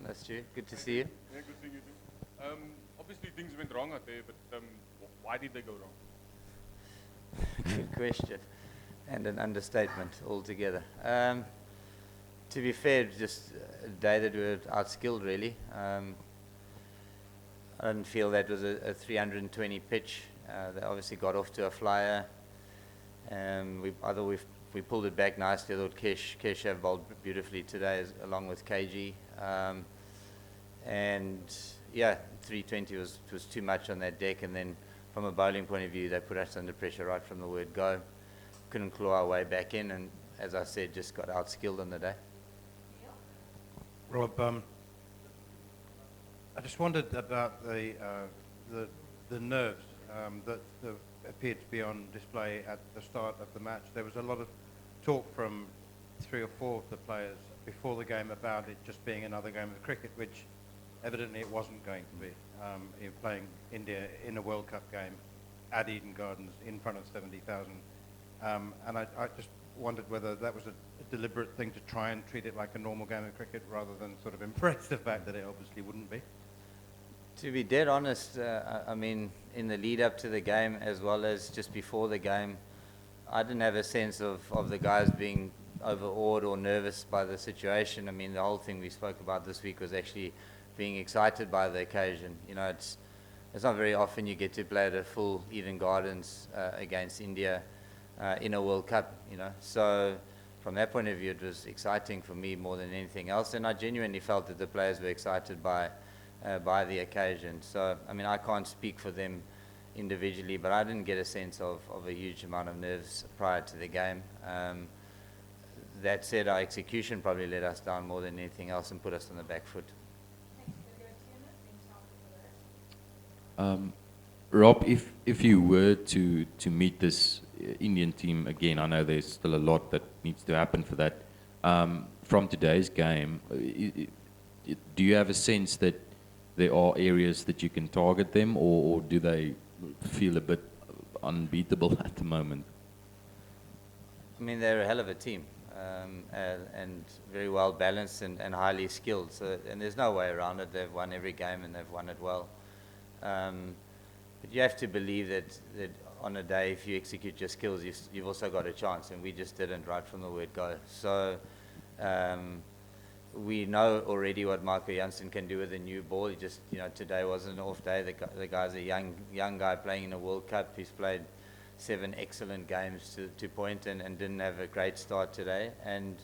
Hello, Stu. Good to see you. Yeah, good seeing you too. Obviously things went wrong out there, but why did they go wrong? Good question. And an understatement altogether. To be fair, just a day that we were outskilled, really. I didn't feel that was a 320 pitch. They obviously got off to a flyer. We pulled it back nicely. I thought Keshav bowled beautifully today, along with KG. And yeah, 320 was too much on that deck. And then from a bowling point of view, they put us under pressure right from the word go. Couldn't claw our way back in, and as I said, just got outskilled on the day. Rob, I just wondered about the nerves that appeared to be on display at the start of the match. There was a lot of talk from 3 or 4 of the players before the game about it just being another game of cricket, which evidently it wasn't going to be. You're playing India in a World Cup game at Eden Gardens in front of 70,000. And I just wondered whether that was a deliberate thing to try and treat it like a normal game of cricket rather than sort of embrace the fact that it obviously wouldn't be. To be dead honest, I mean, in the lead up to the game as well as just before the game, I didn't have a sense of the guys being overawed or nervous by the situation. I mean, the whole thing we spoke about this week was actually being excited by the occasion. You know, it's not very often you get to play at a full Eden Gardens against India in a World Cup, you know. So from that point of view, it was exciting for me more than anything else, and I genuinely felt that the players were excited by the occasion. So, I mean, I can't speak for them individually, but I didn't get a sense of a huge amount of nerves prior to the game. That said, our execution probably let us down more than anything else and put us on the back foot. Rob, if you were to meet this Indian team again, I know there's still a lot that needs to happen for that. From today's game, do you have a sense that there are areas that you can target them, or do they feel a bit unbeatable at the moment? I mean, they're a hell of a team, and very well balanced and highly skilled. So, and there's no way around it. They've won every game and they've won it well. But you have to believe that on a day, if you execute your skills, you've also got a chance, and we just didn't right from the word go. So we know already what Marco Jansen can do with a new ball. He just, you know, today wasn't an off day. The guy's a young guy playing in a World Cup. He's played 7 excellent games to point and didn't have a great start today, and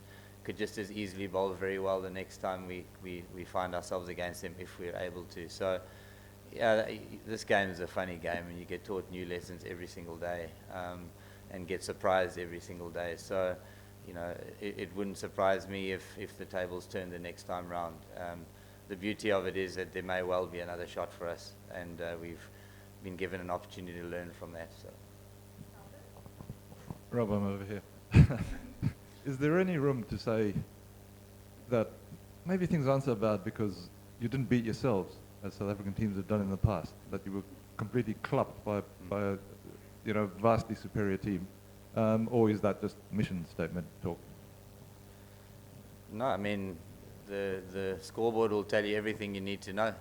could just as easily bowl very well the next time we find ourselves against him if we're able to. So yeah, this game is a funny game, and you get taught new lessons every single day, and get surprised every single day. So, you know, it wouldn't surprise me if the tables turn the next time round. The beauty of it is that there may well be another shot for us, and we've been given an opportunity to learn from that. So. Rob, I'm over here. Is there any room to say that maybe things aren't so bad because you didn't beat yourselves, as South African teams have done in the past, that you were completely clubbed by a, you know, vastly superior team? Or is that just mission statement talk? No, I mean, the scoreboard will tell you everything you need to know.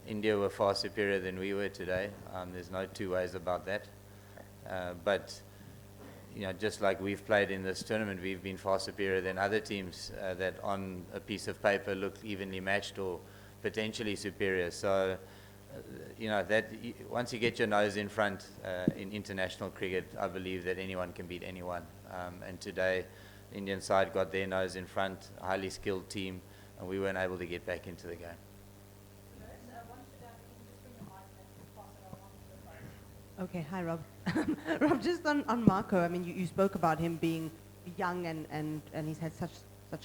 India were far superior than we were today. There's no two ways about that. But, you know, just like we've played in this tournament, we've been far superior than other teams that on a piece of paper look evenly matched or potentially superior. So, you know, that once you get your nose in front in international cricket, I believe that anyone can beat anyone. And today, the Indian side got their nose in front, a highly skilled team, and we weren't able to get back into the game. Okay, hi Rob. Rob, just on Marco, I mean, you spoke about him being young and he's had such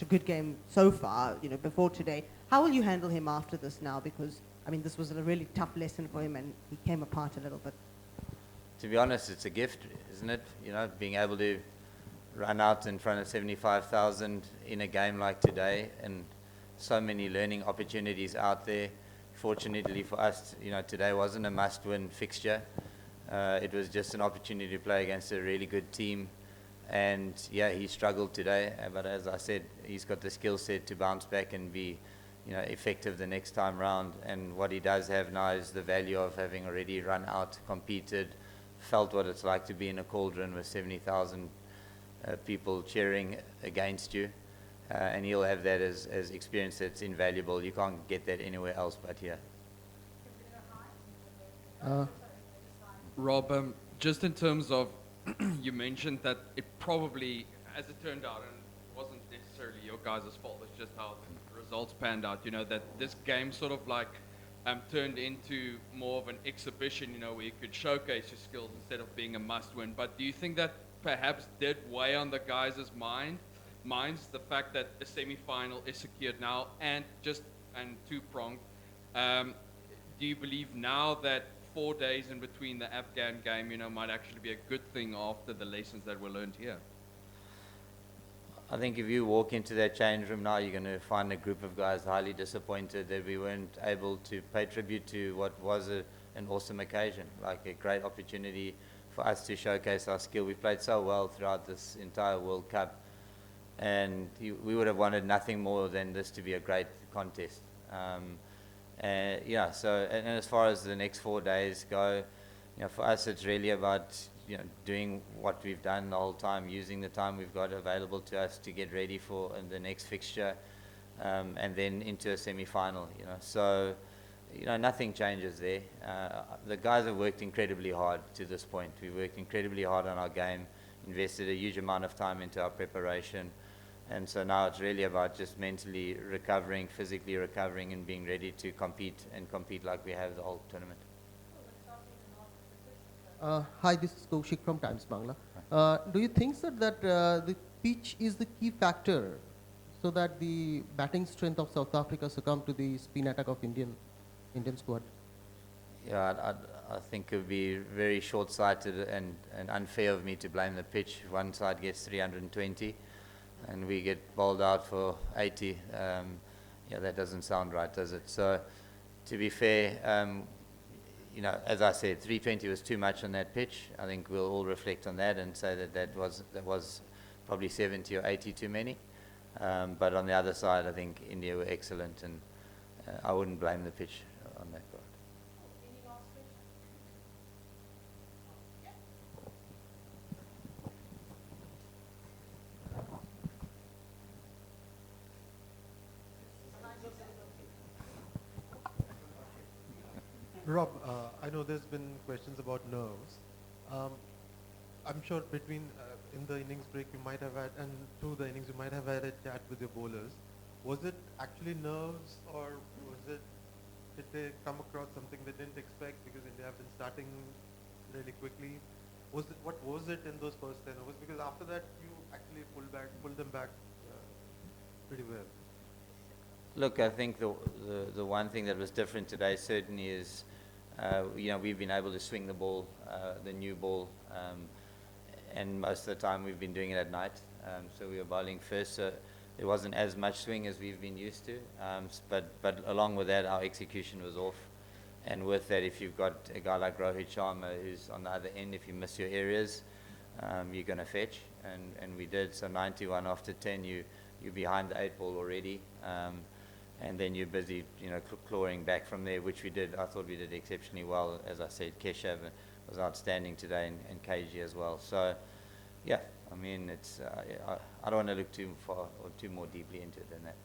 a good game so far, you know, before today. How will you handle him after this now? Because, I mean, this was a really tough lesson for him and he came apart a little bit. To be honest, it's a gift, isn't it? You know, being able to run out in front of 75,000 in a game like today, and so many learning opportunities out there. Fortunately for us, you know, today wasn't a must-win fixture. It was just an opportunity to play against a really good team. And yeah, he struggled today, but as I said, he's got the skill set to bounce back and be effective the next time round. And what he does have now is the value of having already run out, competed, felt what it's like to be in a cauldron with 70,000 people cheering against you. And he'll have that as experience that's invaluable. You can't get that anywhere else but here. Rob, just in terms of, you mentioned that it probably, as it turned out, and it wasn't necessarily your guys' fault, it's just how the results panned out, that this game sort of like turned into more of an exhibition, where you could showcase your skills instead of being a must-win. But do you think that perhaps did weigh on the guys' minds, the fact that a semi-final is secured now, and two-pronged, do you believe now that 4 days in between the Afghan game, might actually be a good thing after the lessons that were learned here? I think if you walk into that change room now, you're going to find a group of guys highly disappointed that we weren't able to pay tribute to what was an awesome occasion, like a great opportunity for us to showcase our skill. We played so well throughout this entire World Cup, and we would have wanted nothing more than this to be a great contest. And as far as the next 4 days go, for us it's really about doing what we've done the whole time, using the time we've got available to us to get ready for the next fixture, and then into a semi-final. So nothing changes there. The guys have worked incredibly hard to this point. We worked incredibly hard on our game, invested a huge amount of time into our preparation. And so now it's really about just mentally recovering, physically recovering, and being ready to compete like we have the whole tournament. Hi, this is Kaushik from Times Bangla. Do you think, sir, that the pitch is the key factor so that the batting strength of South Africa succumb to the spin attack of Indian squad? Yeah, I think it would be very short-sighted and unfair of me to blame the pitch. One side gets 320. And we get bowled out for 80. That doesn't sound right, does it? So, to be fair, as I said, 320 was too much on that pitch. I think we'll all reflect on that and say that was probably 70 or 80 too many. But on the other side, I think India were excellent, and I wouldn't blame the pitch on that part. Rob, I know there's been questions about nerves. I'm sure between in the innings break you might have had, and through the innings you might have had a chat with your bowlers. Was it actually nerves, or did they come across something they didn't expect because India have been starting really quickly? What was it in those first 10 overs? Because after that you actually pulled them back pretty well. Look, I think the one thing that was different today certainly is, we've been able to swing the ball, the new ball, and most of the time we've been doing it at night. So we were bowling first, so there wasn't as much swing as we've been used to. But along with that, our execution was off. And with that, if you've got a guy like Rohit Sharma who's on the other end, if you miss your areas, you're going to fetch. And we did. So 91 after 10, you're behind the 8 ball already. And then you're busy, clawing back from there, which we did. I thought we did exceptionally well. As I said, Keshav was outstanding today, and KG as well. So, yeah, I mean, it's I don't want to look too far or too more deeply into it than that.